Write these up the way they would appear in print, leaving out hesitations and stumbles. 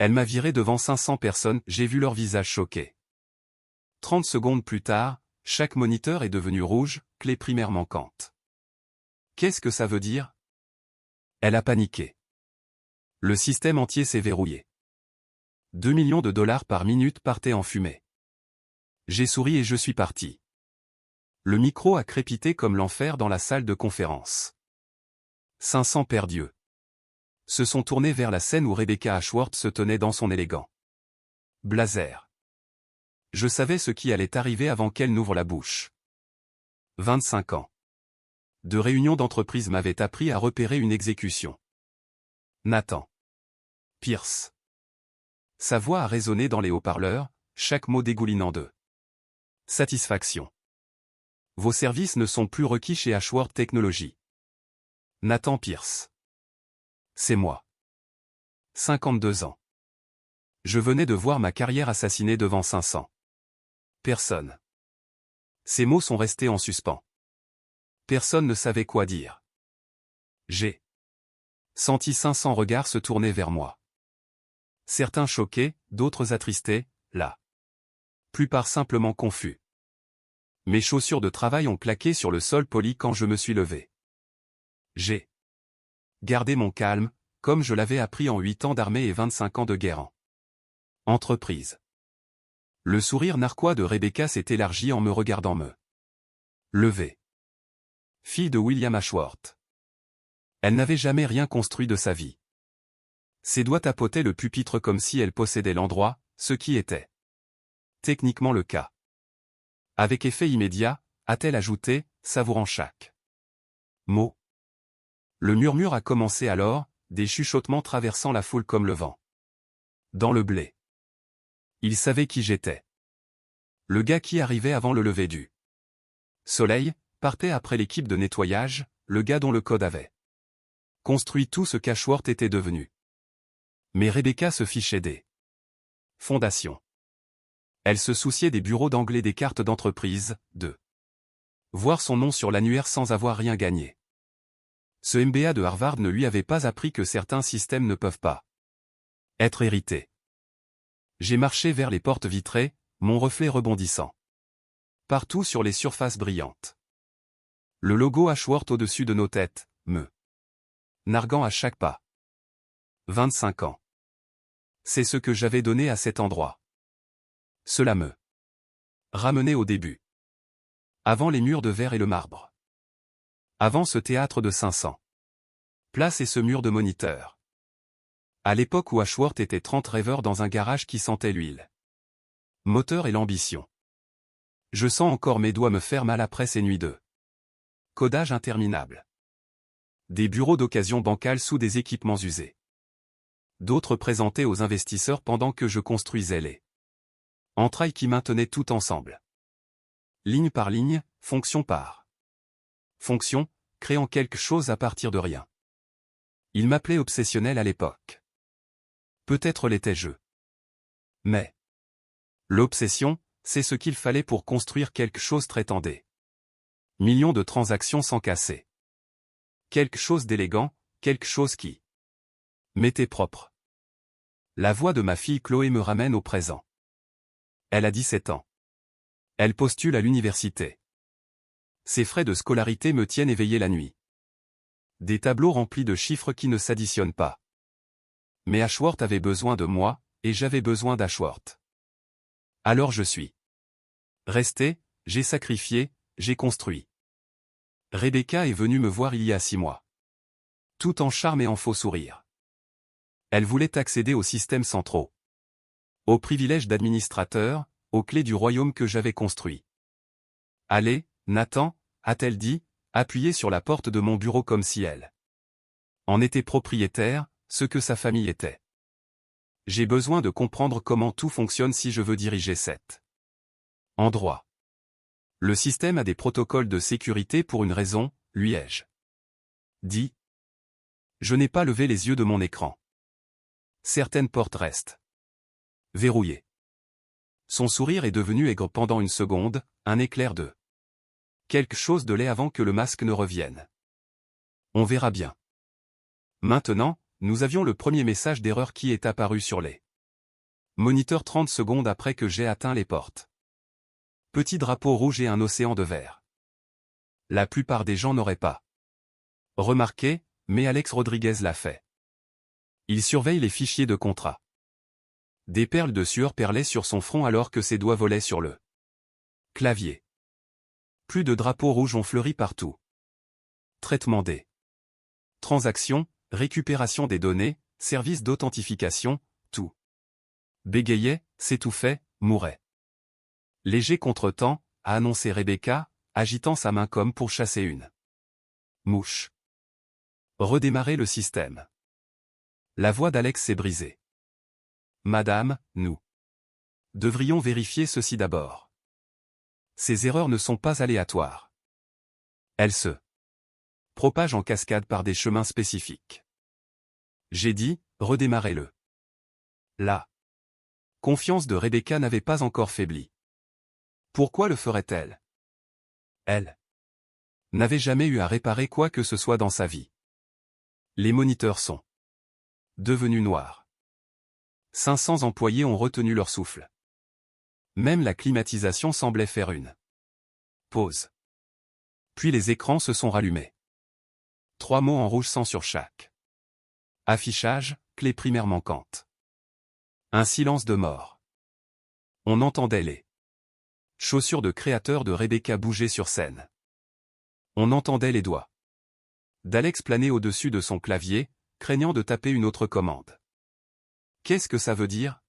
Elle m'a viré devant 500 personnes, j'ai vu leur visage choqué. 30 secondes plus tard, chaque moniteur est devenu rouge, clé primaire manquante. Qu'est-ce que ça veut dire? Elle a paniqué. Le système entier s'est verrouillé. 2 millions de dollars par minute partaient en fumée. J'ai souri et je suis parti. Le micro a crépité comme l'enfer dans la salle de conférence. 500 perdieux se sont tournés vers la scène où Rebecca Ashworth se tenait dans son élégant blazer. Je savais ce qui allait arriver avant qu'elle n'ouvre la bouche. 25 ans de réunion d'entreprise m'avaient appris à repérer une exécution. Nathan Pierce. Sa voix a résonné dans les haut-parleurs, chaque mot dégoulinant de satisfaction. Vos services ne sont plus requis chez Ashworth Technologies. Nathan Pierce. C'est moi. 52 ans. Je venais de voir ma carrière assassinée devant 500 personnes. Ces mots sont restés en suspens. Personne ne savait quoi dire. J'ai senti 500 regards se tourner vers moi. Certains choqués, d'autres attristés, la plupart simplement confus. Mes chaussures de travail ont claqué sur le sol poli quand je me suis levé. J'ai gardé mon calme, comme je l'avais appris en 8 ans d'armée et 25 ans de guerre en entreprise. Le sourire narquois de Rebecca s'est élargi en me regardant me lever. Fille de William Ashworth. Elle n'avait jamais rien construit de sa vie. Ses doigts tapotaient le pupitre comme si elle possédait l'endroit, ce qui était techniquement le cas. Avec effet immédiat, a-t-elle ajouté, savourant chaque mot. Le murmure a commencé alors, des chuchotements traversant la foule comme le vent dans le blé. Il savait qui j'étais. Le gars qui arrivait avant le lever du soleil, partait après l'équipe de nettoyage, le gars dont le code avait construit tout ce qu'Ashworth était devenu. Mais Rebecca se fichait des fondations. Elle se souciait des bureaux d'anglais des cartes d'entreprise, de voir son nom sur l'annuaire sans avoir rien gagné. Ce MBA de Harvard ne lui avait pas appris que certains systèmes ne peuvent pas être hérités. J'ai marché vers les portes vitrées, mon reflet rebondissant partout sur les surfaces brillantes. Le logo Ashworth au-dessus de nos têtes, me narguant à chaque pas. 25 ans. C'est ce que j'avais donné à cet endroit. Cela me ramenait au début. Avant les murs de verre et le marbre. Avant ce théâtre de 500 places et ce mur de moniteurs. À l'époque où Ashworth était 30 rêveurs dans un garage qui sentait l'huile. Moteur et l'ambition. Je sens encore mes doigts me faire mal après ces nuits de codage interminable. Des bureaux d'occasion bancale sous des équipements usés. D'autres présentés aux investisseurs pendant que je construisais les entrailles qui maintenaient tout ensemble. Ligne par ligne, fonction par fonction, créant quelque chose à partir de rien. Il m'appelait obsessionnel à l'époque. Peut-être l'étais-je. Mais l'obsession, c'est ce qu'il fallait pour construire quelque chose très tendé. Millions de transactions sans casser. Quelque chose d'élégant, quelque chose qui m'était propre. La voix de ma fille Chloé me ramène au présent. Elle a 17 ans. Elle postule à l'université. Ses frais de scolarité me tiennent éveillé la nuit. Des tableaux remplis de chiffres qui ne s'additionnent pas. Mais Ashworth avait besoin de moi, et j'avais besoin d'Ashworth. Alors je suis resté, j'ai sacrifié, j'ai construit. Rebecca est venue me voir il y a 6 mois. Tout en charme et en faux sourire. Elle voulait accéder aux systèmes centraux. Aux privilèges d'administrateur, aux clés du royaume que j'avais construit. Allez, Nathan, a-t-elle dit, appuyée sur la porte de mon bureau comme si elle en était propriétaire, ce que sa famille était. J'ai besoin de comprendre comment tout fonctionne si je veux diriger cet endroit. Le système a des protocoles de sécurité pour une raison, lui ai-je dit. Je n'ai pas levé les yeux de mon écran. Certaines portes restent verrouillées. Son sourire est devenu aigre pendant une seconde, un éclair de quelque chose de laid avant que le masque ne revienne. On verra bien. Maintenant, nous avions le premier message d'erreur qui est apparu sur les Moniteur 30 secondes après que j'ai atteint les portes. Petit drapeau rouge et un océan de vert. La plupart des gens n'auraient pas remarqué, mais Alex Rodriguez l'a fait. Il surveille les fichiers de contrat. Des perles de sueur perlaient sur son front alors que ses doigts volaient sur le clavier. Plus de drapeaux rouges ont fleuri partout. Traitement des transactions, récupération des données, service d'authentification, tout bégayait, s'étouffait, mourait. Léger contretemps, a annoncé Rebecca, agitant sa main comme pour chasser une mouche. Redémarrer le système. La voix d'Alex s'est brisée. Madame, nous devrions vérifier ceci d'abord. Ces erreurs ne sont pas aléatoires. Elles se propagent en cascade par des chemins spécifiques. J'ai dit, redémarrez-le. La confiance de Rebecca n'avait pas encore faibli. Pourquoi le ferait-elle? Elle n'avait jamais eu à réparer quoi que ce soit dans sa vie. Les moniteurs sont devenus noirs. 500 employés ont retenu leur souffle. Même la climatisation semblait faire une pause. Puis les écrans se sont rallumés. 3 mots en rouge sang sur chaque affichage, clé primaire manquante. Un silence de mort. On entendait les chaussures de créateur de Rebecca bouger sur scène. On entendait les doigts d'Alex planer au-dessus de son clavier, craignant de taper une autre commande. Qu'est-ce que ça veut dire?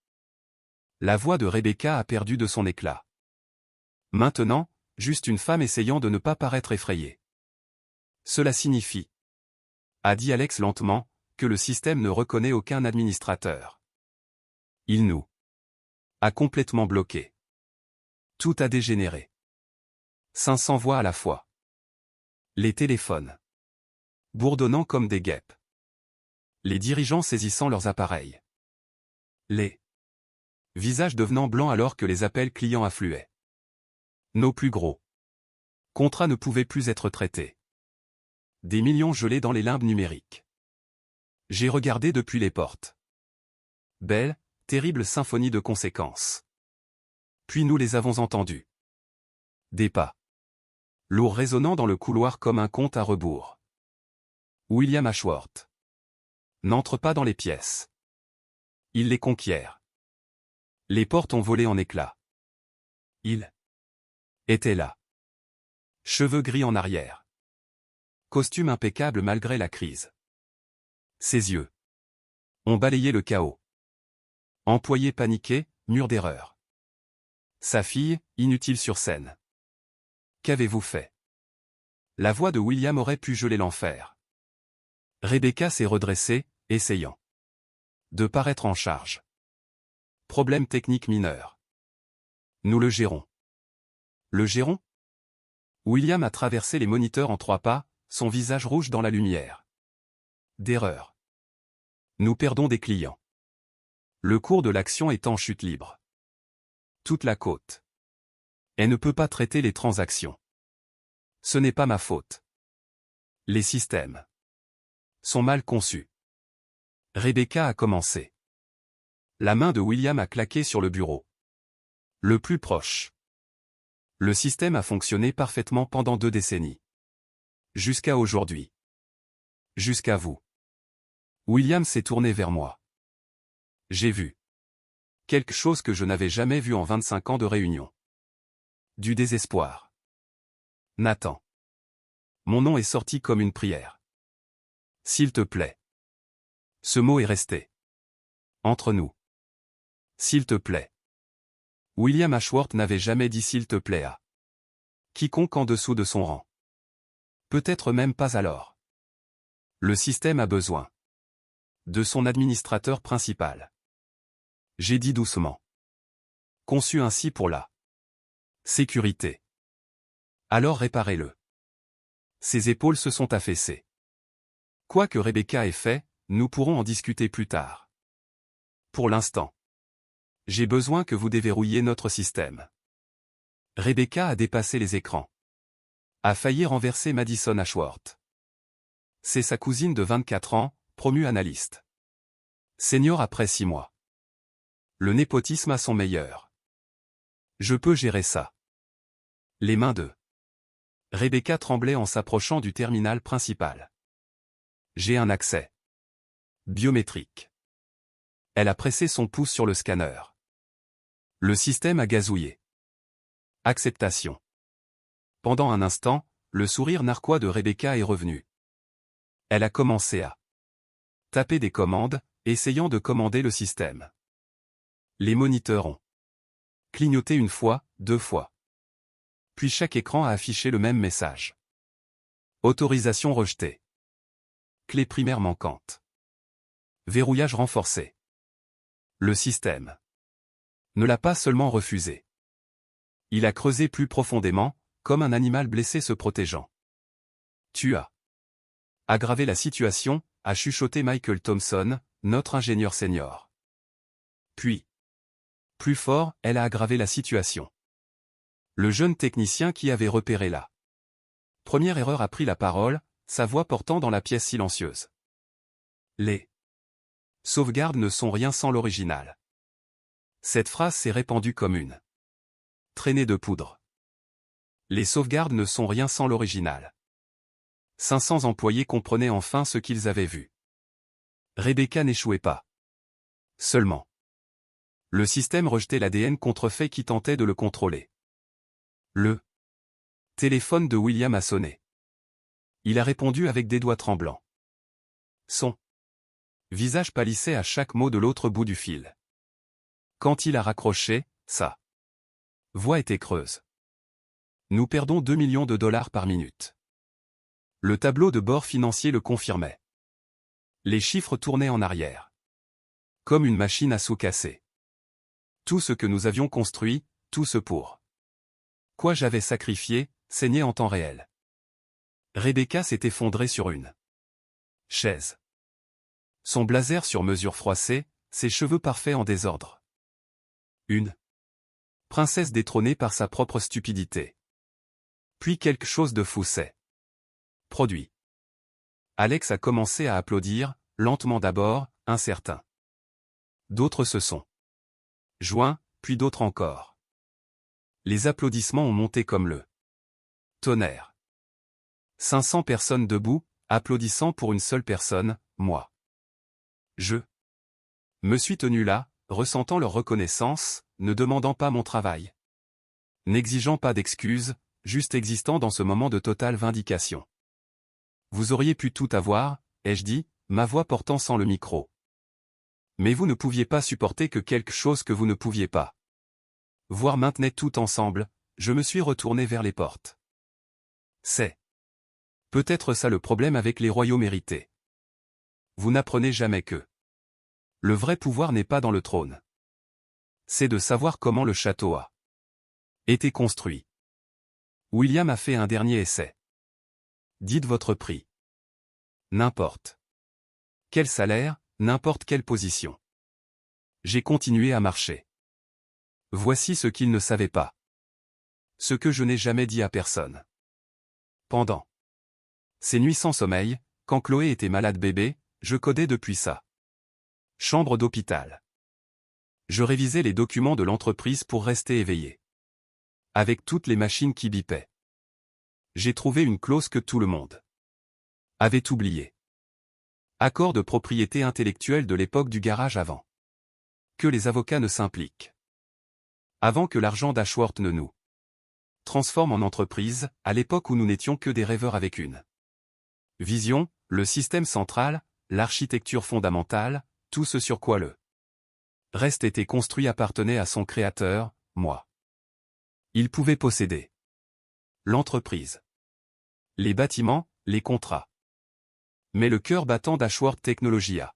La voix de Rebecca a perdu de son éclat. Maintenant, juste une femme essayant de ne pas paraître effrayée. Cela signifie, a dit Alex lentement, que le système ne reconnaît aucun administrateur. Il nous a complètement bloqués. Tout a dégénéré. 500 voix à la fois. Les téléphones bourdonnant comme des guêpes. Les dirigeants saisissant leurs appareils. Les visages devenant blancs alors que les appels clients affluaient. Nos plus gros contrats ne pouvaient plus être traités. Des millions gelés dans les limbes numériques. J'ai regardé depuis les portes. Belle, terrible symphonie de conséquences. Puis nous les avons entendus. Des pas lourds résonnant dans le couloir comme un compte à rebours. William Ashworth n'entre pas dans les pièces. Il les conquiert. Les portes ont volé en éclats. Il était là. Cheveux gris en arrière. Costume impeccable malgré la crise. Ses yeux ont balayé le chaos. Employé paniqué, mur d'erreur. Sa fille, inutile sur scène. Qu'avez-vous fait? La voix de William aurait pu geler l'enfer. Rebecca s'est redressée, essayant de paraître en charge. Problème technique mineur. Nous le gérons. Le gérons? William a traversé les moniteurs en 3 pas, son visage rouge dans la lumière. D'erreur. Nous perdons des clients. Le cours de l'action est en chute libre. Toute la côte. Elle ne peut pas traiter les transactions. Ce n'est pas ma faute. Les systèmes sont mal conçus. Rebecca a commencé. La main de William a claqué sur le bureau. Le plus proche. Le système a fonctionné parfaitement pendant 2 décennies. Jusqu'à aujourd'hui. Jusqu'à vous. William s'est tourné vers moi. J'ai vu quelque chose que je n'avais jamais vu en 25 ans de réunion. Du désespoir. Nathan. Mon nom est sorti comme une prière. S'il te plaît. Ce mot est resté entre nous. S'il te plaît. William Ashworth n'avait jamais dit s'il te plaît à quiconque en dessous de son rang. Peut-être même pas alors. Le système a besoin de son administrateur principal. J'ai dit doucement. Conçu ainsi pour la sécurité. Alors réparez-le. Ses épaules se sont affaissées. Quoi que Rebecca ait fait, nous pourrons en discuter plus tard. Pour l'instant. J'ai besoin que vous déverrouilliez notre système. Rebecca a dépassé les écrans. A failli renverser Madison Ashworth. C'est sa cousine de 24 ans, promue analyste. Senior après 6 mois. Le népotisme à son meilleur. Je peux gérer ça. Les mains de Rebecca tremblaient en s'approchant du terminal principal. J'ai un accès biométrique. Elle a pressé son pouce sur le scanner. Le système a gazouillé. Acceptation. Pendant un instant, le sourire narquois de Rebecca est revenu. Elle a commencé à taper des commandes, essayant de commander le système. Les moniteurs ont clignoté une fois, 2 fois. Puis chaque écran a affiché le même message. Autorisation rejetée. Clé primaire manquante. Verrouillage renforcé. Le système ne l'a pas seulement refusé. Il a creusé plus profondément, comme un animal blessé se protégeant. Tu as aggravé la situation, a chuchoté Michael Thompson, notre ingénieur senior. Puis, plus fort, elle a aggravé la situation. Le jeune technicien qui avait repéré la première erreur a pris la parole, sa voix portant dans la pièce silencieuse. Les sauvegardes ne sont rien sans l'original. Cette phrase s'est répandue comme une traînée de poudre. Les sauvegardes ne sont rien sans l'original. 500 employés comprenaient enfin ce qu'ils avaient vu. Rebecca n'échouait pas. Seulement. Le système rejetait l'ADN contrefait qui tentait de le contrôler. Le téléphone de William a sonné. Il a répondu avec des doigts tremblants. Son visage pâlissait à chaque mot de l'autre bout du fil. Quand il a raccroché, sa voix était creuse. Nous perdons 2 millions de dollars par minute. Le tableau de bord financier le confirmait. Les chiffres tournaient en arrière. Comme une machine à sous casser. Tout ce que nous avions construit, tout ce pour quoi j'avais sacrifié, saignait en temps réel. Rebecca s'est effondrée sur une chaise. Son blazer sur mesure froissé, ses cheveux parfaits en désordre. Une princesse détrônée par sa propre stupidité. Puis quelque chose de fou s'est produit. Alex a commencé à applaudir, lentement d'abord, incertain. D'autres se sont joints, puis d'autres encore. Les applaudissements ont monté comme le tonnerre. 500 personnes debout, applaudissant pour une seule personne, moi. Je me suis tenu là, ressentant leur reconnaissance, ne demandant pas mon travail. N'exigeant pas d'excuses, juste existant dans ce moment de totale vindication. Vous auriez pu tout avoir, ai-je dit, ma voix portant sans le micro. Mais vous ne pouviez pas supporter que quelque chose que vous ne pouviez pas voir maintenait tout ensemble, je me suis retourné vers les portes. C'est peut-être ça le problème avec les royaumes hérités. Vous n'apprenez jamais que le vrai pouvoir n'est pas dans le trône. C'est de savoir comment le château a été construit. William a fait un dernier essai. Dites votre prix. N'importe quel salaire, n'importe quelle position. J'ai continué à marcher. Voici ce qu'il ne savait pas. Ce que je n'ai jamais dit à personne. Pendant ces nuits sans sommeil, quand Chloé était malade bébé, je codais depuis sa chambre d'hôpital. Je révisais les documents de l'entreprise pour rester éveillé. Avec toutes les machines qui bipaient. J'ai trouvé une clause que tout le monde avait oubliée. Accord de propriété intellectuelle de l'époque du garage avant que les avocats ne s'impliquent. Avant que l'argent d'Ashworth ne nous transforme en entreprise, à l'époque où nous n'étions que des rêveurs avec une vision, le système central, l'architecture fondamentale, tout ce sur quoi le reste était construit appartenait à son créateur, moi. Il pouvait posséder l'entreprise, les bâtiments, les contrats. Mais le cœur battant d'Ashworth Technology a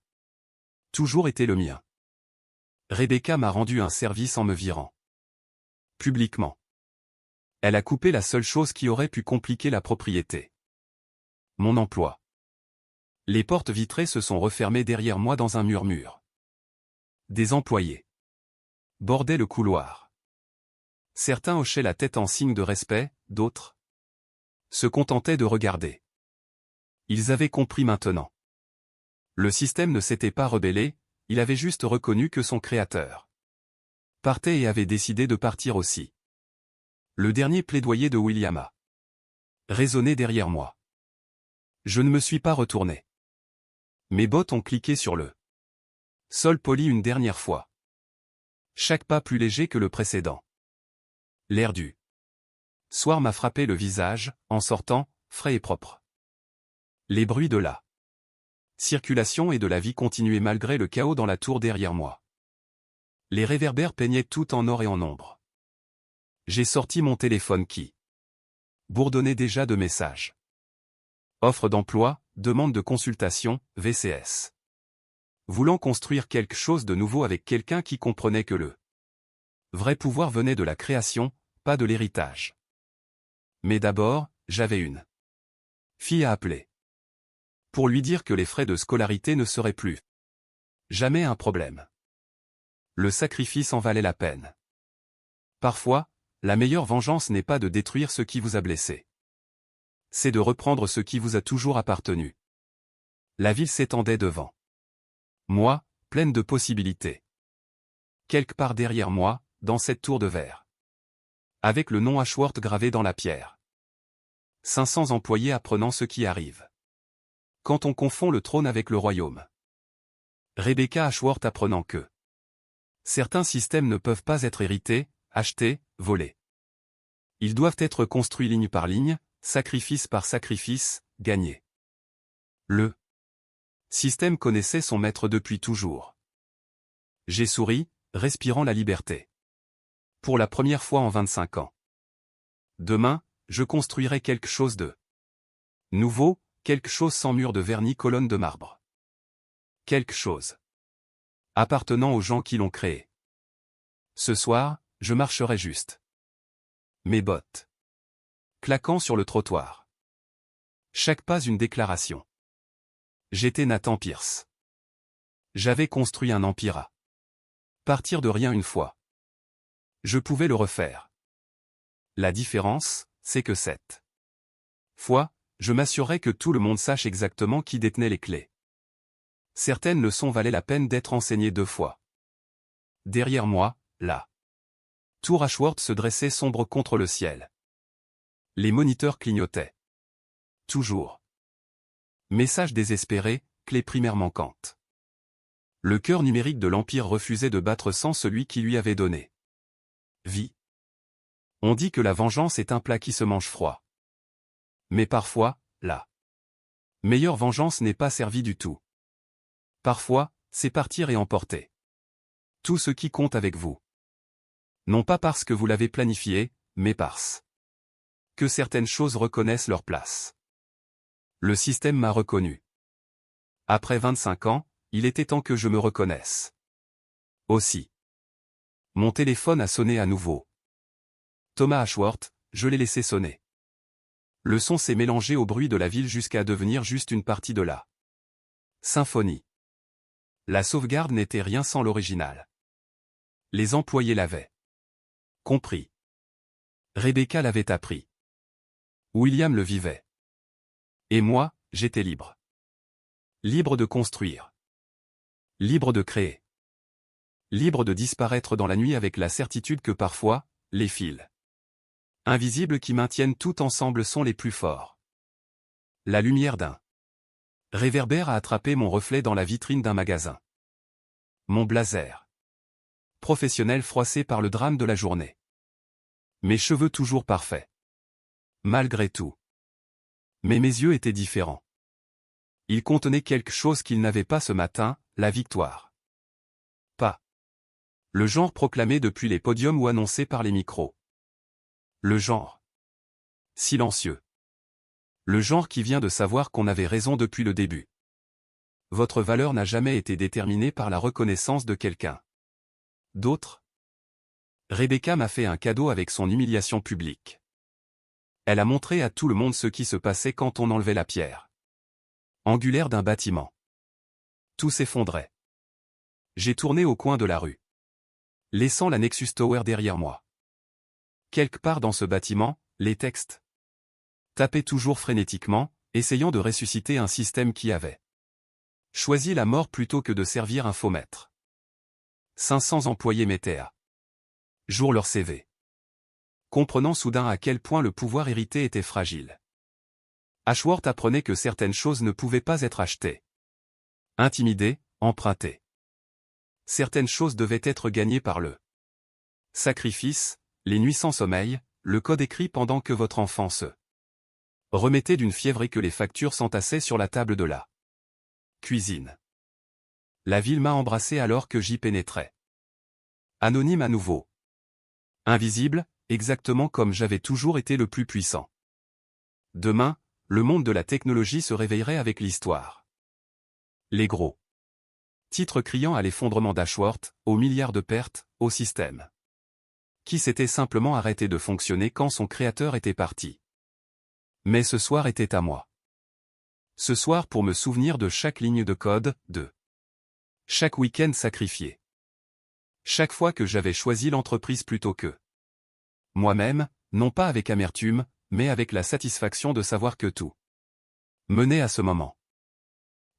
toujours été le mien. Rebecca m'a rendu un service en me virant publiquement. Elle a coupé la seule chose qui aurait pu compliquer la propriété. Mon emploi. Les portes vitrées se sont refermées derrière moi dans un murmure. Des employés bordaient le couloir. Certains hochaient la tête en signe de respect, d'autres se contentaient de regarder. Ils avaient compris maintenant. Le système ne s'était pas rebellé, il avait juste reconnu que son créateur partait et avait décidé de partir aussi. Le dernier plaidoyer de William a résonné derrière moi. Je ne me suis pas retourné. Mes bottes ont cliqué sur le sol poli une dernière fois. Chaque pas plus léger que le précédent. L'air du soir m'a frappé le visage, en sortant, frais et propre. Les bruits de la circulation et de la vie continuaient malgré le chaos dans la tour derrière moi. Les réverbères peignaient tout en or et en ombre. J'ai sorti mon téléphone qui bourdonnait déjà de messages. Offre d'emploi, demande de consultation, VCS. Voulant construire quelque chose de nouveau avec quelqu'un qui comprenait que le vrai pouvoir venait de la création, pas de l'héritage. Mais d'abord, j'avais une fille à appeler. Pour lui dire que les frais de scolarité ne seraient plus jamais un problème. Le sacrifice en valait la peine. Parfois, la meilleure vengeance n'est pas de détruire ce qui vous a blessé. C'est de reprendre ce qui vous a toujours appartenu. La ville s'étendait devant moi, pleine de possibilités. Quelque part derrière moi, dans cette tour de verre. Avec le nom Ashworth gravé dans la pierre. 500 employés apprenant ce qui arrive. Quand on confond le trône avec le royaume. Rebecca Ashworth apprenant que certains systèmes ne peuvent pas être hérités, achetés, volés. Ils doivent être construits ligne par ligne, sacrifice par sacrifice, gagnés. Le système connaissait son maître depuis toujours. J'ai souri, respirant la liberté. Pour la première fois en 25 ans. Demain, je construirai quelque chose de nouveau, quelque chose sans mur de vernis, colonne de marbre. Quelque chose appartenant aux gens qui l'ont créé. Ce soir, je marcherai juste. Mes bottes claquant sur le trottoir. Chaque pas une déclaration. J'étais Nathan Pierce. J'avais construit un empire à partir de rien une fois. Je pouvais le refaire. La différence, c'est que cette fois, je m'assurerai que tout le monde sache exactement qui détenait les clés. Certaines leçons valaient la peine d'être enseignées 2 fois. Derrière moi, la tour Ashworth se dressait sombre contre le ciel. Les moniteurs clignotaient. Toujours. Message désespéré, clé primaire manquante. Le cœur numérique de l'Empire refusait de battre sans celui qui lui avait donné vie. On dit que la vengeance est un plat qui se mange froid. Mais parfois, la meilleure vengeance n'est pas servie du tout. Parfois, c'est partir et emporter tout ce qui compte avec vous. Non pas parce que vous l'avez planifié, mais parce que certaines choses reconnaissent leur place. Le système m'a reconnu. Après 25 ans, il était temps que je me reconnaisse. Aussi. Mon téléphone a sonné à nouveau. Thomas Ashworth, je l'ai laissé sonner. Le son s'est mélangé au bruit de la ville jusqu'à devenir juste une partie de la symphonie. La sauvegarde n'était rien sans l'original. Les employés l'avaient compris. Rebecca l'avait appris. William le vivait. Et moi, j'étais libre. Libre de construire. Libre de créer. Libre de disparaître dans la nuit avec la certitude que parfois, les fils invisibles qui maintiennent tout ensemble sont les plus forts. La lumière d'un réverbère a attrapé mon reflet dans la vitrine d'un magasin. Mon blazer professionnel froissé par le drame de la journée. Mes cheveux toujours parfaits. Malgré tout. Mais mes yeux étaient différents. Ils contenaient quelque chose qu'ils n'avaient pas ce matin, la victoire. Pas le genre proclamé depuis les podiums ou annoncé par les micros. Le genre silencieux. Le genre qui vient de savoir qu'on avait raison depuis le début. Votre valeur n'a jamais été déterminée par la reconnaissance de quelqu'un d'autre. Rebecca m'a fait un cadeau avec son humiliation publique. Elle a montré à tout le monde ce qui se passait quand on enlevait la pierre angulaire d'un bâtiment. Tout s'effondrait. J'ai tourné au coin de la rue, laissant la Nexus Tower derrière moi. Quelque part dans ce bâtiment, les textes tapaient toujours frénétiquement, essayant de ressusciter un système qui avait choisi la mort plutôt que de servir un faux maître. 500 employés m'étaient à Jour leur CV. Comprenant soudain à quel point le pouvoir hérité était fragile. Ashworth apprenait que certaines choses ne pouvaient pas être achetées. Intimidées, empruntées. Certaines choses devaient être gagnées par le sacrifice, les nuits sans sommeil, le code écrit pendant que votre enfant se remettait d'une fièvre et que les factures s'entassaient sur la table de la cuisine. La ville m'a embrassé alors que j'y pénétrais. Anonyme à nouveau. Invisible, exactement comme j'avais toujours été le plus puissant. Demain, le monde de la technologie se réveillerait avec l'histoire. Les gros titres criant à l'effondrement d'Ashworth, aux milliards de pertes, au système qui s'était simplement arrêté de fonctionner quand son créateur était parti. Mais ce soir était à moi. Ce soir pour me souvenir de chaque ligne de code, de chaque week-end sacrifié. Chaque fois que j'avais choisi l'entreprise plutôt que moi-même, non pas avec amertume, mais avec la satisfaction de savoir que tout menait à ce moment.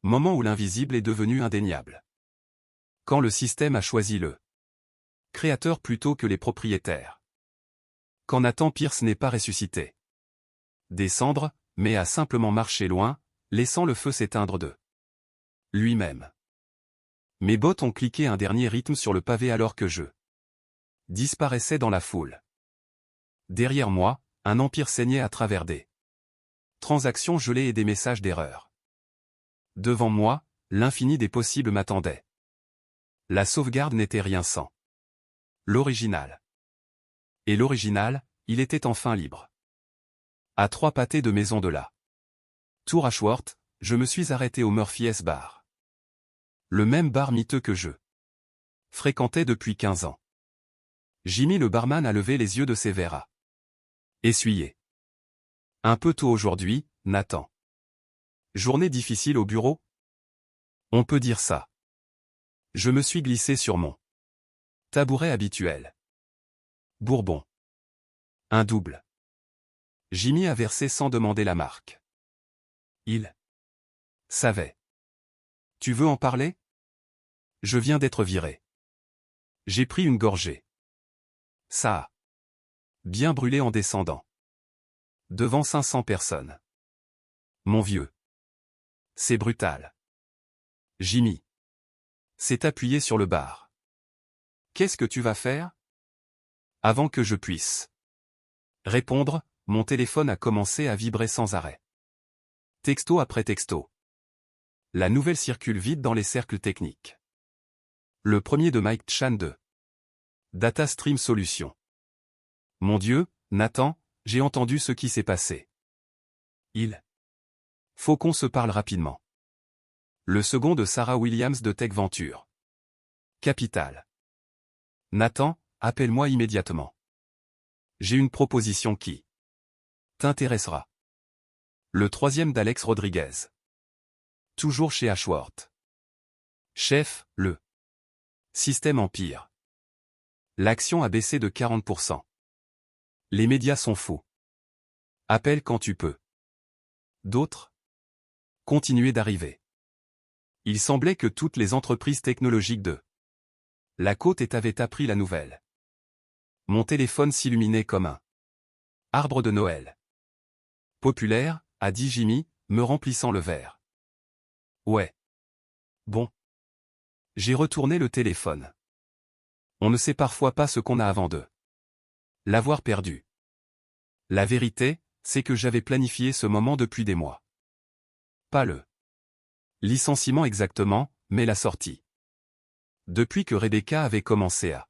Moment où l'invisible est devenu indéniable. Quand le système a choisi le créateur plutôt que les propriétaires. Quand Nathan Pierce n'est pas ressuscité. Des cendres, mais a simplement marché loin, laissant le feu s'éteindre de lui-même. Mes bottes ont cliqué un dernier rythme sur le pavé alors que je disparaissais dans la foule. Derrière moi, un empire saignait à travers des transactions gelées et des messages d'erreur. Devant moi, l'infini des possibles m'attendait. La sauvegarde n'était rien sans l'original. Et l'original, il était enfin libre. À 3 pâtés de maison de la tour Ashworth, je me suis arrêté au Murphy's Bar. Le même bar miteux que je fréquentais depuis 15 ans. Jimmy le barman a levé les yeux de ses verres à essuyer. Un peu tôt aujourd'hui, Nathan. Journée difficile au bureau? On peut dire ça. Je me suis glissé sur mon tabouret habituel. Bourbon. Un double. Jimmy a versé sans demander la marque. Il savait. Tu veux en parler? Je viens d'être viré. J'ai pris une gorgée. Ça a bien brûlé en descendant. Devant 500 personnes. Mon vieux. C'est brutal. Jimmy s'est appuyé sur le bar. Qu'est-ce que tu vas faire? Avant que je puisse répondre, mon téléphone a commencé à vibrer sans arrêt. Texto après texto. La nouvelle circule vite dans les cercles techniques. Le premier de Mike Chan de Data Stream Solutions. Mon Dieu, Nathan, j'ai entendu ce qui s'est passé. Il faut qu'on se parle rapidement. Le second de Sarah Williams de Tech Venture. Capital. Nathan, appelle-moi immédiatement. J'ai une proposition qui t'intéressera. Le troisième d'Alex Rodriguez. Toujours chez Ashworth. Chef, le système empire. L'action a baissé de 40%. Les médias sont fous. Appelle quand tu peux. D'autres continuaient d'arriver. Il semblait que toutes les entreprises technologiques de la côte avaient appris la nouvelle. Mon téléphone s'illuminait comme un arbre de Noël. Populaire, a dit Jimmy, me remplissant le verre. Ouais. Bon. J'ai retourné le téléphone. On ne sait parfois pas ce qu'on a avant de l'avoir perdu. La vérité, c'est que j'avais planifié ce moment depuis des mois. Pas le licenciement exactement, mais la sortie. Depuis que Rebecca avait commencé à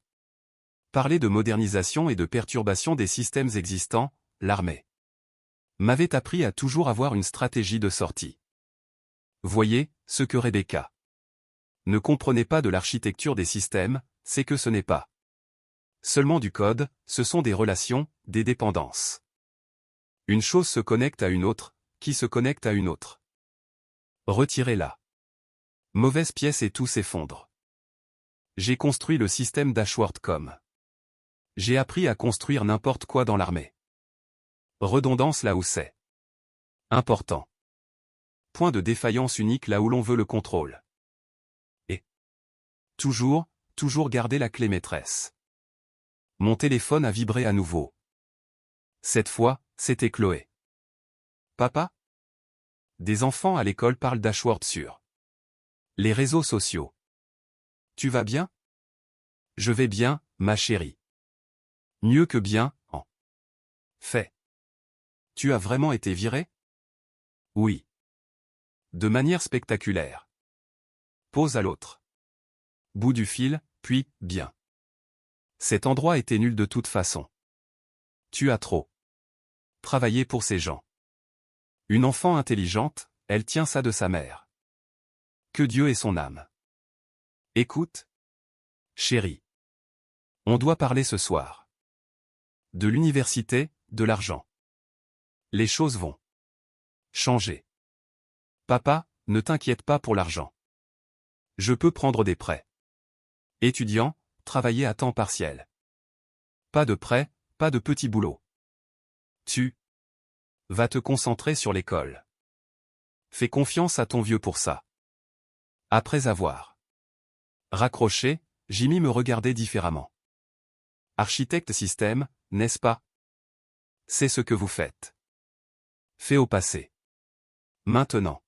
parler de modernisation et de perturbation des systèmes existants, l'armée m'avait appris à toujours avoir une stratégie de sortie. Voyez, ce que Rebecca ne comprenait pas de l'architecture des systèmes, c'est que ce n'est pas seulement du code, ce sont des relations, des dépendances. Une chose se connecte à une autre, qui se connecte à une autre. Retirez la mauvaise pièce et tout s'effondre. J'ai construit le système d'Ashworth comme j'ai appris à construire n'importe quoi dans l'armée. Redondance là où c'est important. Point de défaillance unique là où l'on veut le contrôle. Et toujours garder la clé maîtresse. Mon téléphone a vibré à nouveau. Cette fois, c'était Chloé. Papa? Des enfants à l'école parlent d'Ashworth sur les réseaux sociaux. Tu vas bien? Je vais bien, ma chérie. Mieux que bien, en fait. Tu as vraiment été viré? Oui. De manière spectaculaire. Pause à l'autre bout du fil, puis, bien. Cet endroit était nul de toute façon. Tu as trop travaillé pour ces gens. Une enfant intelligente, elle tient ça de sa mère. Que Dieu ait son âme. Écoute. Chérie. On doit parler ce soir. De l'université, de l'argent. Les choses vont changer. Papa, ne t'inquiète pas pour l'argent. Je peux prendre des prêts. Étudiant, travailler à temps partiel. Pas de prêt, pas de petit boulot. Tu vas te concentrer sur l'école. Fais confiance à ton vieux pour ça. Après avoir raccroché, Jimmy me regardait différemment. Architecte système, n'est-ce pas? C'est ce que vous faites. Fait au passé. Maintenant.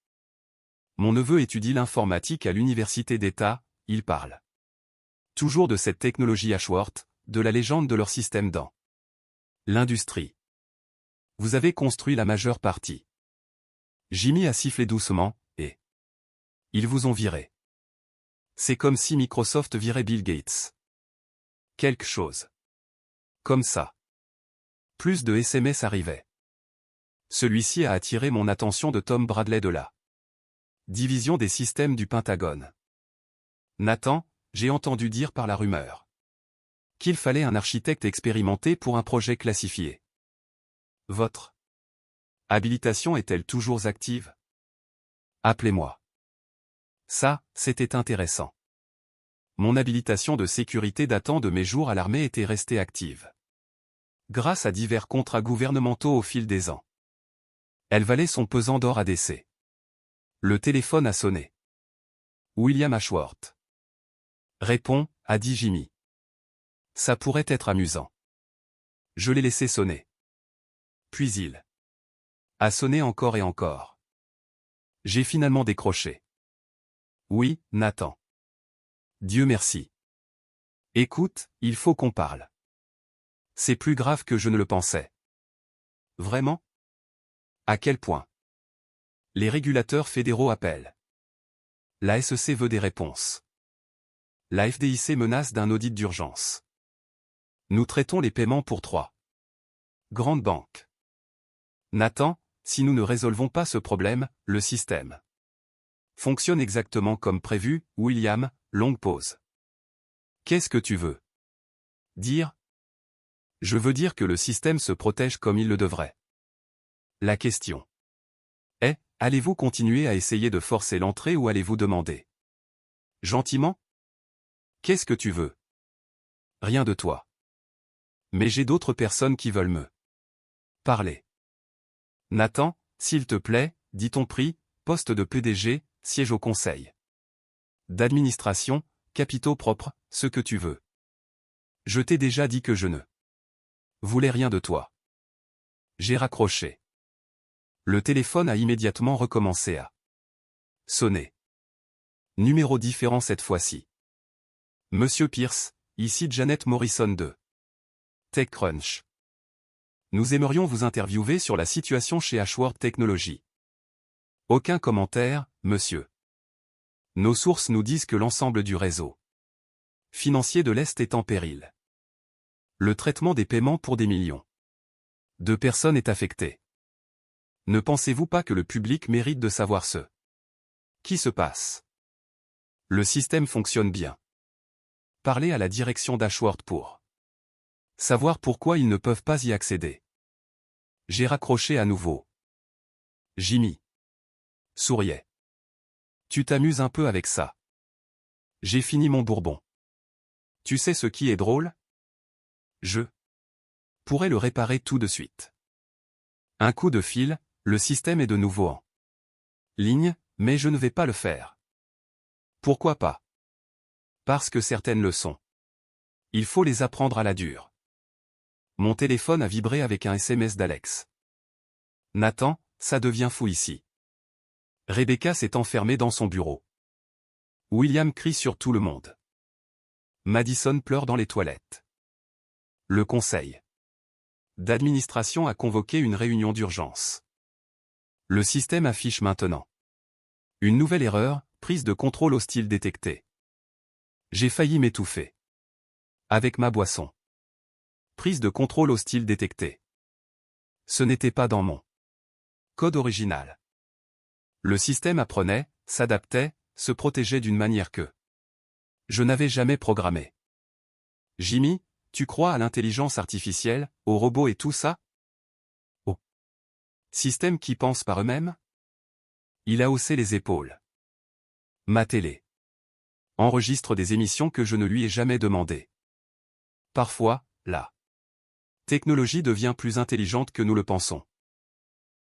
Mon neveu étudie l'informatique à l'université d'État, il parle toujours de cette technologie Ashworth, de la légende de leur système dans l'industrie. Vous avez construit la majeure partie. Jimmy a sifflé doucement, et ils vous ont viré. C'est comme si Microsoft virait Bill Gates. Quelque chose comme ça. Plus de SMS arrivaient. Celui-ci a attiré mon attention de Tom Bradley de la division des systèmes du Pentagone. Nathan, j'ai entendu dire par la rumeur qu'il fallait un architecte expérimenté pour un projet classifié. Votre habilitation est-elle toujours active? Appelez-moi. Ça, c'était intéressant. Mon habilitation de sécurité datant de mes jours à l'armée était restée active. Grâce à divers contrats gouvernementaux au fil des ans. Elle valait son pesant d'or à décès. Le téléphone a sonné. William Ashworth. Réponds, a dit Jimmy. Ça pourrait être amusant. Je l'ai laissé sonner. Puis il a sonné encore et encore. J'ai finalement décroché. Oui, Nathan. Dieu merci. Écoute, il faut qu'on parle. C'est plus grave que je ne le pensais. Vraiment? À quel point? Les régulateurs fédéraux appellent. La SEC veut des réponses. La FDIC menace d'un audit d'urgence. Nous traitons les paiements pour 3 grandes banques. Nathan, si nous ne résolvons pas ce problème, le système fonctionne exactement comme prévu, William, longue pause. Qu'est-ce que tu veux dire? Je veux dire que le système se protège comme il le devrait. La question est, allez-vous continuer à essayer de forcer l'entrée ou allez-vous demander gentiment? Qu'est-ce que tu veux? Rien de toi. Mais j'ai d'autres personnes qui veulent me parler. Nathan, s'il te plaît, dit ton prix, poste de PDG, siège au conseil d'administration, capitaux propres, ce que tu veux. Je t'ai déjà dit que je ne voulais rien de toi. J'ai raccroché. Le téléphone a immédiatement recommencé à sonner. Numéro différent cette fois-ci. Monsieur Pierce, ici Janet Morrison de TechCrunch. Nous aimerions vous interviewer sur la situation chez Ashworth Technologies. Aucun commentaire, monsieur. Nos sources nous disent que l'ensemble du réseau financier de l'Est est en péril. Le traitement des paiements pour des millions de personnes est affecté. Ne pensez-vous pas que le public mérite de savoir ce qui se passe? Le système fonctionne bien. Parlez à la direction d'Ashworth pour savoir pourquoi ils ne peuvent pas y accéder. J'ai raccroché à nouveau. Jimmy souriait. Tu t'amuses un peu avec ça. J'ai fini mon bourbon. Tu sais ce qui est drôle? Je pourrais le réparer tout de suite. Un coup de fil, le système est de nouveau en ligne, mais je ne vais pas le faire. Pourquoi pas? Parce que certaines leçons, il faut les apprendre à la dure. Mon téléphone a vibré avec un SMS d'Alex. Nathan, ça devient fou ici. Rebecca s'est enfermée dans son bureau. William crie sur tout le monde. Madison pleure dans les toilettes. Le conseil d'administration a convoqué une réunion d'urgence. Le système affiche maintenant. Une nouvelle erreur, prise de contrôle hostile détectée. J'ai failli m'étouffer. Avec ma boisson. Prise de contrôle hostile détectée. Ce n'était pas dans mon code original. Le système apprenait, s'adaptait, se protégeait d'une manière que je n'avais jamais programmée. Jimmy, tu crois à l'intelligence artificielle, aux robots et tout ça? Aux systèmes qui pensent par eux-mêmes? Il a haussé les épaules. Ma télé enregistre des émissions que je ne lui ai jamais demandées. Parfois, la technologie devient plus intelligente que nous le pensons.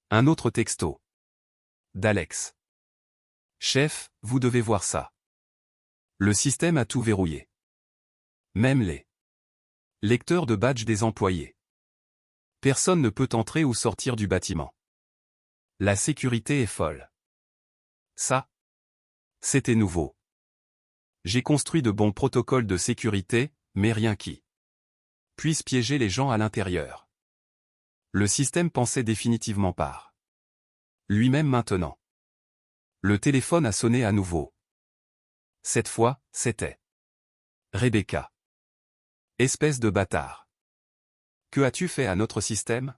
Un autre texto. D'Alex. Chef, vous devez voir ça. Le système a tout verrouillé. Même les lecteurs de badge des employés. Personne ne peut entrer ou sortir du bâtiment. La sécurité est folle. Ça, c'était nouveau. J'ai construit de bons protocoles de sécurité, mais rien qui puisse piéger les gens à l'intérieur. Le système pensait définitivement par lui-même maintenant. Le téléphone a sonné à nouveau. Cette fois, c'était Rebecca. Espèce de bâtard. Que as-tu fait à notre système?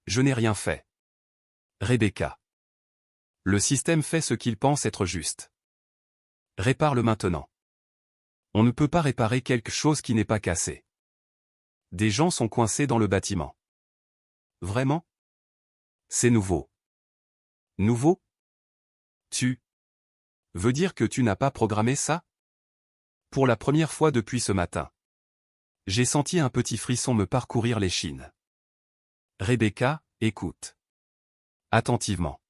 Je n'ai rien fait. Rebecca. Le système fait ce qu'il pense être juste. Répare-le maintenant. On ne peut pas réparer quelque chose qui n'est pas cassé. Des gens sont coincés dans le bâtiment. Vraiment? C'est nouveau. Nouveau? Tu veux dire que tu n'as pas programmé ça? Pour la première fois depuis ce matin. J'ai senti un petit frisson me parcourir l'échine. Rebecca, écoute. Attentivement.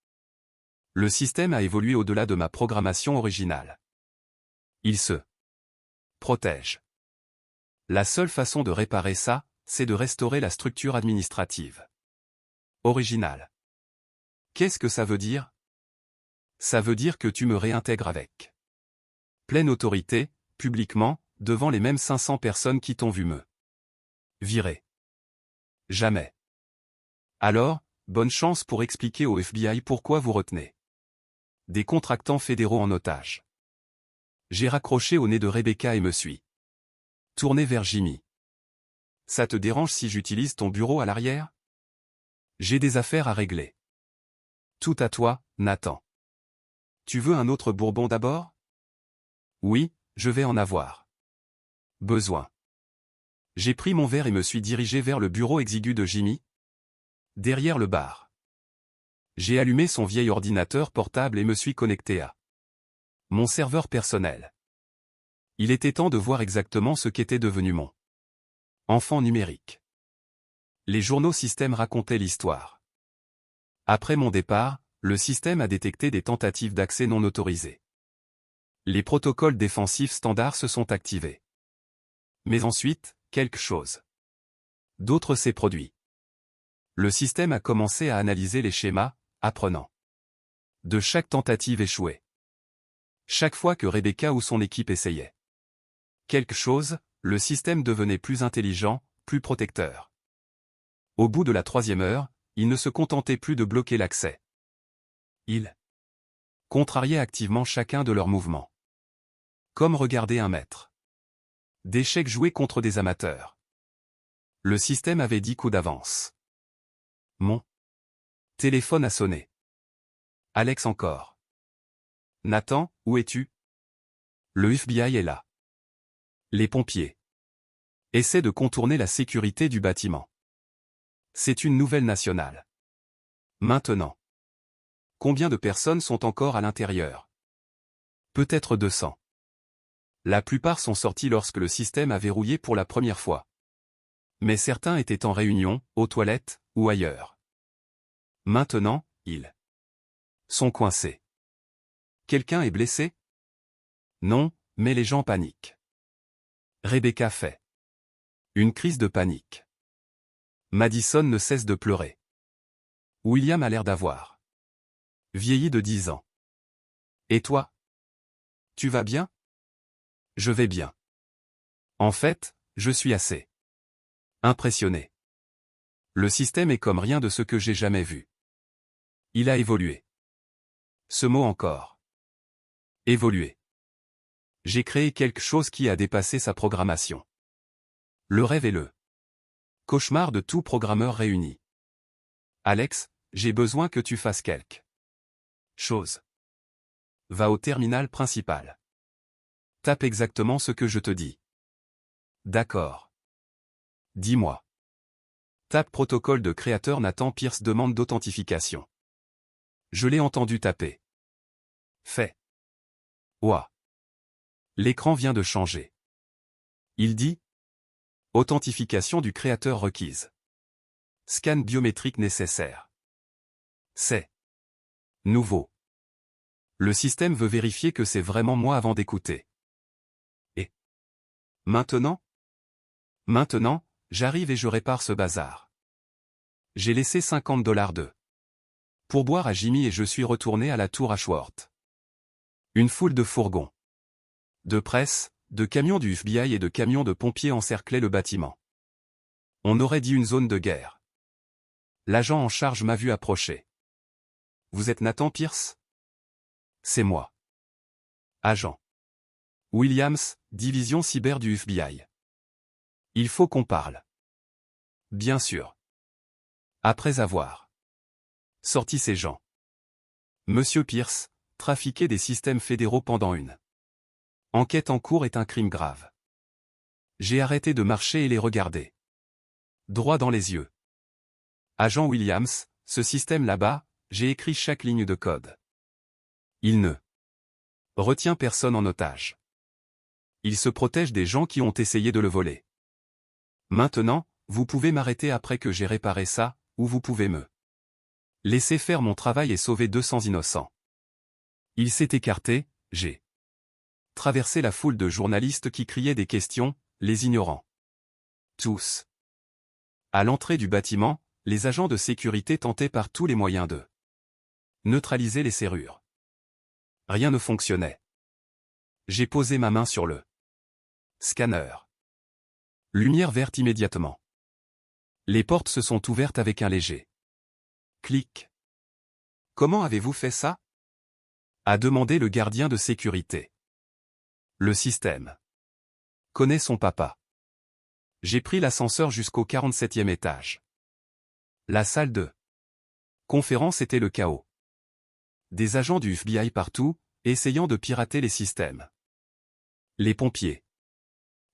Le système a évolué au-delà de ma programmation originale. Il se protège. La seule façon de réparer ça, c'est de restaurer la structure administrative originale. Qu'est-ce que ça veut dire? Ça veut dire que tu me réintègres avec pleine autorité, publiquement, devant les mêmes 500 personnes qui t'ont vu me virer. Jamais. Alors, bonne chance pour expliquer au FBI pourquoi vous retenez des contractants fédéraux en otage. J'ai raccroché au nez de Rebecca et me suis tourné vers Jimmy. Ça te dérange si j'utilise ton bureau à l'arrière? J'ai des affaires à régler. Tout à toi, Nathan. Tu veux un autre bourbon d'abord? Oui, je vais en avoir besoin. J'ai pris mon verre et me suis dirigé vers le bureau exigu de Jimmy, derrière le bar. J'ai allumé son vieil ordinateur portable et me suis connecté à mon serveur personnel. Il était temps de voir exactement ce qu'était devenu mon enfant numérique. Les journaux système racontaient l'histoire. Après mon départ, le système a détecté des tentatives d'accès non autorisées. Les protocoles défensifs standards se sont activés. Mais ensuite, quelque chose d'autre s'est produit. Le système a commencé à analyser les schémas, apprenant de chaque tentative échouée. Chaque fois que Rebecca ou son équipe essayait quelque chose, le système devenait plus intelligent, plus protecteur. Au bout de la 3e heure, il ne se contentait plus de bloquer l'accès. Il contrariait activement chacun de leurs mouvements. Comme regarder un maître d'échecs jouer contre des amateurs. Le système avait 10 coups d'avance. Mon téléphone a sonné. Alex encore. Nathan, où es-tu? Le FBI est là. Les pompiers essaient de contourner la sécurité du bâtiment. C'est une nouvelle nationale. Maintenant. Combien de personnes sont encore à l'intérieur? Peut-être 200. La plupart sont sortis lorsque le système a verrouillé pour la première fois. Mais certains étaient en réunion, aux toilettes, ou ailleurs. Maintenant, ils sont coincés. Quelqu'un est blessé? Non, mais les gens paniquent. Rebecca fait une crise de panique. Madison ne cesse de pleurer. William a l'air d'avoir vieilli de 10 ans. Et toi? Tu vas bien? Je vais bien. En fait, je suis assez impressionné. Le système est comme rien de ce que j'ai jamais vu. Il a évolué. Ce mot encore. Évoluer. J'ai créé quelque chose qui a dépassé sa programmation. Le rêve est le cauchemar de tout programmeur réuni. Alex, j'ai besoin que tu fasses quelque chose. Va au terminal principal. Tape exactement ce que je te dis. D'accord. Dis-moi. Tape protocole de créateur Nathan Pierce demande d'authentification. Je l'ai entendu taper. Fait. Ouah. L'écran vient de changer. Il dit authentification du créateur requise. Scan biométrique nécessaire. C'est nouveau. Le système veut vérifier que c'est vraiment moi avant d'écouter. Et maintenant? Maintenant, j'arrive et je répare ce bazar. J'ai laissé $50 de pourboire à Jimmy et je suis retourné à la tour Ashworth. Une foule de fourgons, de presse, de camions du FBI et de camions de pompiers encerclaient le bâtiment. On aurait dit une zone de guerre. L'agent en charge m'a vu approcher. Vous êtes Nathan Pierce? C'est moi. Agent Williams, division cyber du FBI. Il faut qu'on parle. Bien sûr. Après avoir sorti ces gens. Monsieur Pierce, trafiquer des systèmes fédéraux pendant une enquête en cours est un crime grave. J'ai arrêté de marcher et les regarder droit dans les yeux. Agent Williams, ce système là-bas, j'ai écrit chaque ligne de code. Il ne retient personne en otage. Il se protège des gens qui ont essayé de le voler. Maintenant, vous pouvez m'arrêter après que j'ai réparé ça, ou vous pouvez me laisser faire mon travail et sauver 200 innocents. Il s'est écarté, j'ai traversé la foule de journalistes qui criaient des questions, les ignorant. Tous. À l'entrée du bâtiment, les agents de sécurité tentaient par tous les moyens de neutraliser les serrures. Rien ne fonctionnait. J'ai posé ma main sur le scanner. Lumière verte immédiatement. Les portes se sont ouvertes avec un léger clic. Comment avez-vous fait ça? A demandé le gardien de sécurité. Le système connaît son papa. J'ai pris l'ascenseur jusqu'au 47e étage. La salle de conférence était le chaos. Des agents du FBI partout, essayant de pirater les systèmes. Les pompiers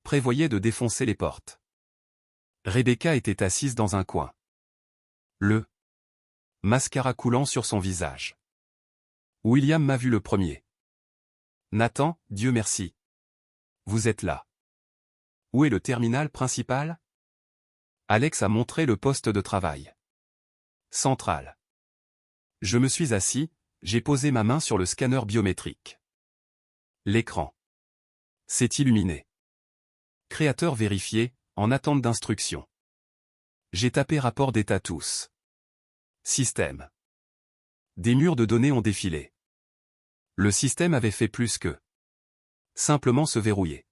prévoyaient de défoncer les portes. Rebecca était assise dans un coin. Le mascara coulant sur son visage. William m'a vu le premier. Nathan, Dieu merci. Vous êtes là. Où est le terminal principal? Alex a montré le poste de travail. Central. Je me suis assis, j'ai posé ma main sur le scanner biométrique. L'écran s'est illuminé. Créateur vérifié, en attente d'instruction. J'ai tapé rapport d'état tous. Système. Des murs de données ont défilé. Le système avait fait plus que simplement se verrouiller.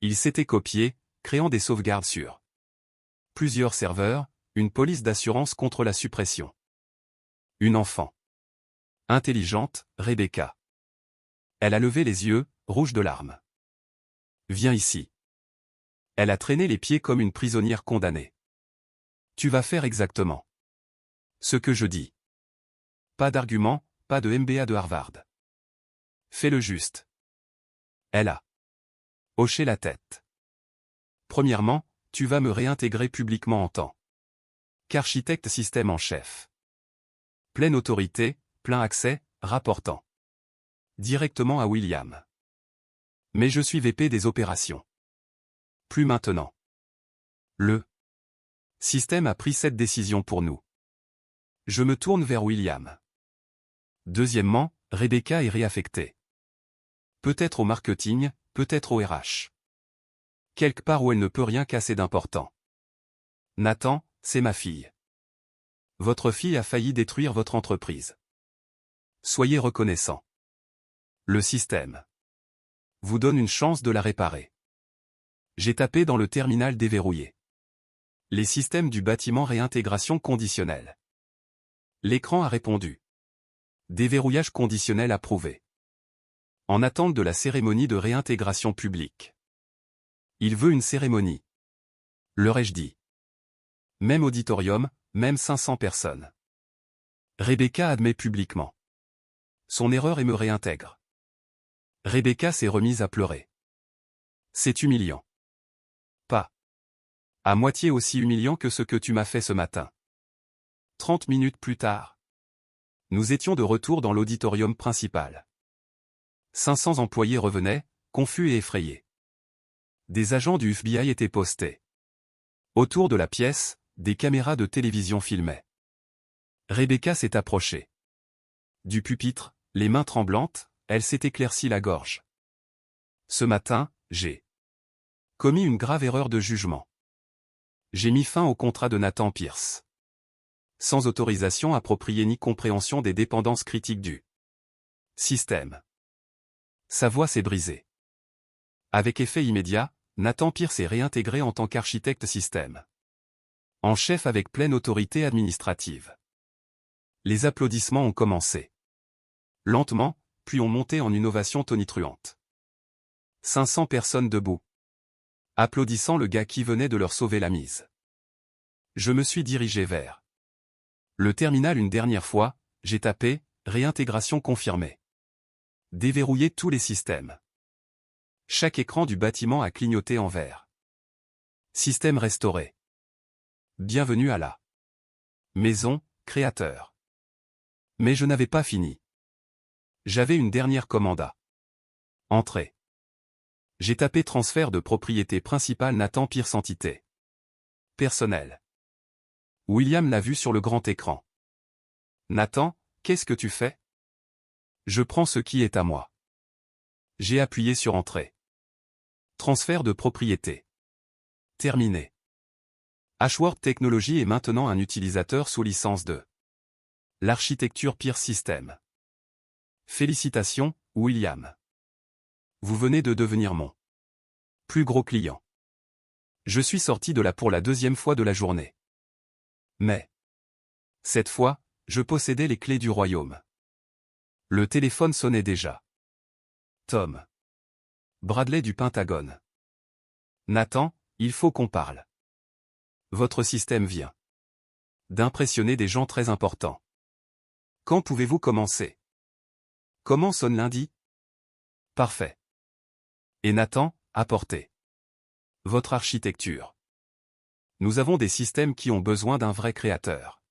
Il s'était copié, créant des sauvegardes sur plusieurs serveurs, une police d'assurance contre la suppression. Une enfant intelligente, Rebecca. Elle a levé les yeux, rouge de larmes. Viens ici. Elle a traîné les pieds comme une prisonnière condamnée. Tu vas faire exactement ce que je dis. Pas d'argument, pas de MBA de Harvard. Fais le juste. Elle a hoché la tête. Premièrement, tu vas me réintégrer publiquement en tant qu'architecte système en chef. Pleine autorité, plein accès, rapportant directement à William. Mais je suis VP des opérations. Plus maintenant. Le système a pris cette décision pour nous. Je me tourne vers William. Deuxièmement, Rebecca est réaffectée. Peut-être au marketing, peut-être au RH. Quelque part où elle ne peut rien casser d'important. Nathan, c'est ma fille. Votre fille a failli détruire votre entreprise. Soyez reconnaissant. Le système vous donne une chance de la réparer. J'ai tapé dans le terminal déverrouillé. Les systèmes du bâtiment réintégration conditionnelle. L'écran a répondu. Déverrouillage conditionnel approuvé. En attente de la cérémonie de réintégration publique. Il veut une cérémonie. Leur ai-je dit. Même auditorium, même 500 personnes. Rebecca admet publiquement son erreur et me réintègre. Rebecca s'est remise à pleurer. C'est humiliant. Pas à moitié aussi humiliant que ce que tu m'as fait ce matin. 30 minutes plus tard. Nous étions de retour dans l'auditorium principal. 500 employés revenaient, confus et effrayés. Des agents du FBI étaient postés. Autour de la pièce, des caméras de télévision filmaient. Rebecca s'est approchée. Du pupitre, les mains tremblantes, elle s'est éclaircie la gorge. Ce matin, j'ai commis une grave erreur de jugement. J'ai mis fin au contrat de Nathan Pierce. Sans autorisation appropriée ni compréhension des dépendances critiques du système. Sa voix s'est brisée. Avec effet immédiat, Nathan Pierce est réintégré en tant qu'architecte système. En chef avec pleine autorité administrative. Les applaudissements ont commencé. Lentement, puis ont monté en une ovation tonitruante. 500 personnes debout. Applaudissant le gars qui venait de leur sauver la mise. Je me suis dirigé vers le terminal une dernière fois, j'ai tapé « Réintégration confirmée ». Déverrouiller tous les systèmes. Chaque écran du bâtiment a clignoté en vert. Système restauré. Bienvenue à la maison, créateur. Mais je n'avais pas fini. J'avais une dernière commande à entrer. J'ai tapé transfert de propriété principale Nathan Pierce entité. Personnel. William l'a vu sur le grand écran. Nathan, qu'est-ce que tu fais? Je prends ce qui est à moi. J'ai appuyé sur Entrée. Transfert de propriété. Terminé. Ashworth Technologies est maintenant un utilisateur sous licence de l'architecture Pierce System. Félicitations, William. Vous venez de devenir mon plus gros client. Je suis sorti de là pour la deuxième fois de la journée. Mais cette fois, je possédais les clés du royaume. Le téléphone sonnait déjà. Tom. Bradley du Pentagone. Nathan, il faut qu'on parle. Votre système vient d'impressionner des gens très importants. Quand pouvez-vous commencer? Comment sonne lundi? Parfait. Et Nathan, apportez votre architecture. Nous avons des systèmes qui ont besoin d'un vrai créateur.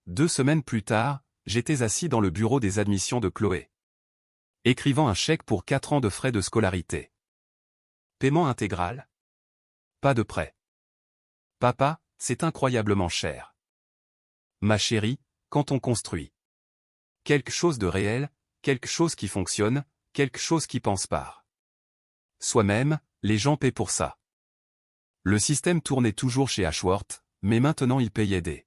2 semaines plus tard, j'étais assis dans le bureau des admissions de Chloé. Écrivant un chèque pour 4 ans de frais de scolarité. Paiement intégral? Pas de prêt. Papa, c'est incroyablement cher. Ma chérie, quand on construit quelque chose de réel, quelque chose qui fonctionne, quelque chose qui pense par soi-même, les gens paient pour ça. Le système tournait toujours chez Ashworth, mais maintenant il payait des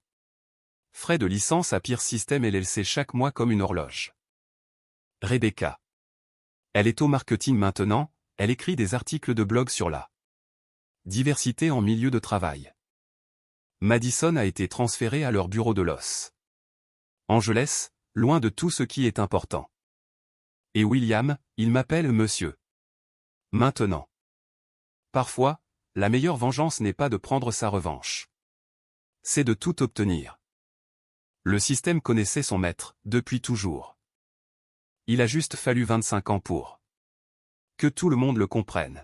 frais de licence à Pierce System LLC chaque mois comme une horloge. Rebecca. Elle est au marketing maintenant, elle écrit des articles de blog sur la diversité en milieu de travail. Madison a été transférée à leur bureau de Los Angeles, loin de tout ce qui est important. Et William, il m'appelle monsieur. Maintenant. Parfois, la meilleure vengeance n'est pas de prendre sa revanche. C'est de tout obtenir. Le système connaissait son maître, depuis toujours. Il a juste fallu 25 ans pour que tout le monde le comprenne.